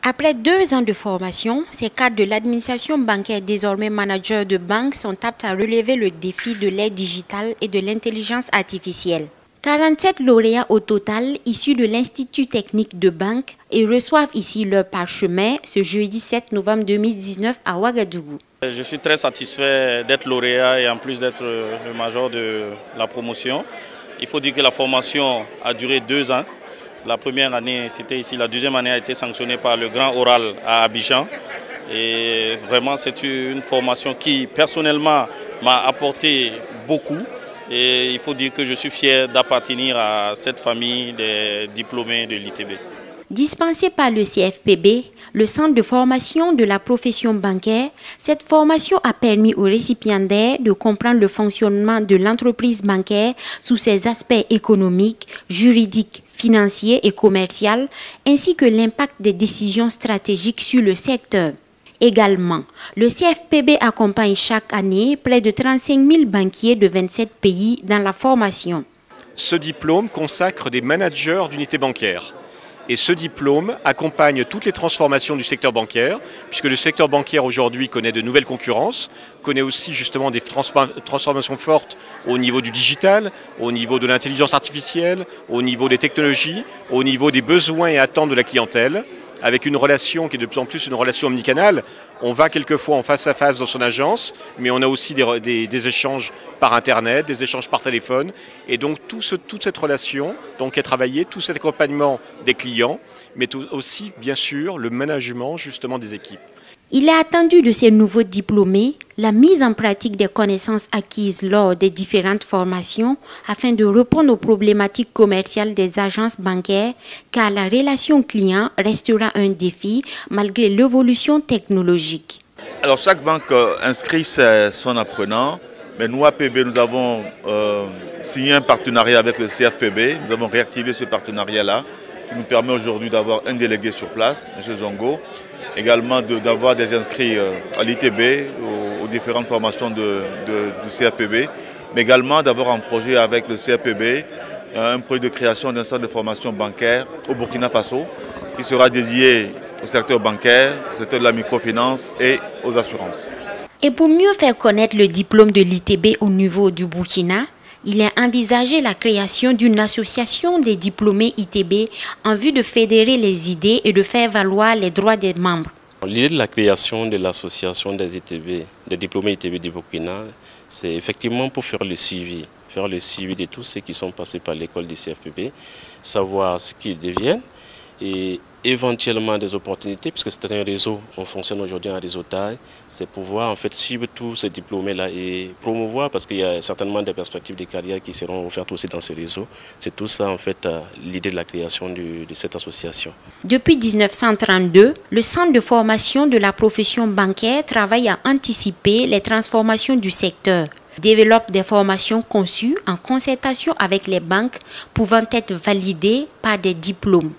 Après 2 ans de formation, ces cadres de l'administration bancaire, désormais managers de banque, sont aptes à relever le défi de l'ère digitale et de l'intelligence artificielle. 47 lauréats au total, issus de l'Institut technique de banque, et reçoivent ici leur parchemin ce jeudi 7 novembre 2019 à Ouagadougou. Je suis très satisfait d'être lauréat et en plus d'être le major de la promotion. Il faut dire que la formation a duré 2 ans. La première année, c'était ici. La deuxième année a été sanctionnée par le Grand Oral à Abidjan. Et vraiment, c'est une formation qui, personnellement, m'a apporté beaucoup. Et il faut dire que je suis fier d'appartenir à cette famille des diplômés de l'ITB. Dispensée par le CFPB, le centre de formation de la profession bancaire, cette formation a permis aux récipiendaires de comprendre le fonctionnement de l'entreprise bancaire sous ses aspects économiques, juridiques, financiers et commerciaux, ainsi que l'impact des décisions stratégiques sur le secteur. Également, le CFPB accompagne chaque année près de 35 000 banquiers de 27 pays dans la formation. Ce diplôme consacre des managers d'unités bancaires. Et ce diplôme accompagne toutes les transformations du secteur bancaire, puisque le secteur bancaire aujourd'hui connaît de nouvelles concurrences, connaît aussi justement des transformations fortes au niveau du digital, au niveau de l'intelligence artificielle, au niveau des technologies, au niveau des besoins et attentes de la clientèle, avec une relation qui est de plus en plus une relation omnicanale. On va quelquefois en face à face dans son agence, mais on a aussi des échanges par Internet, des échanges par téléphone. Et donc toute cette relation donc, est travaillée, tout cet accompagnement des clients, mais aussi bien sûr le management justement des équipes. Il est attendu de ces nouveaux diplômés la mise en pratique des connaissances acquises lors des différentes formations afin de répondre aux problématiques commerciales des agences bancaires, car la relation client restera un défi malgré l'évolution technologique. Alors chaque banque inscrit son apprenant, mais nous APB nous avons signé un partenariat avec le CFPB, nous avons réactivé ce partenariat-là qui nous permet aujourd'hui d'avoir un délégué sur place, M. Zongo, également d'avoir des inscrits à l'ITB, aux différentes formations du CFPB, mais également d'avoir un projet avec le CFPB, un projet de création d'un centre de formation bancaire au Burkina Faso, qui sera dédié au secteur bancaire, au secteur de la microfinance et aux assurances. Et pour mieux faire connaître le diplôme de l'ITB au niveau du Burkina, il est envisagé la création d'une association des diplômés ITB en vue de fédérer les idées et de faire valoir les droits des membres. L'idée de la création de l'association des ITB, des diplômés ITB du Burkina, c'est effectivement pour faire le suivi de tous ceux qui sont passés par l'école du CFPB, savoir ce qu'ils deviennent et éventuellement des opportunités, puisque c'est un réseau, on fonctionne aujourd'hui en réseautage, c'est pouvoir en fait suivre tous ces diplômés-là et promouvoir, parce qu'il y a certainement des perspectives de carrière qui seront offertes aussi dans ce réseau. C'est tout ça en fait l'idée de la création de cette association. Depuis 1932, le centre de formation de la profession bancaire travaille à anticiper les transformations du secteur, développe des formations conçues en concertation avec les banques pouvant être validées par des diplômes.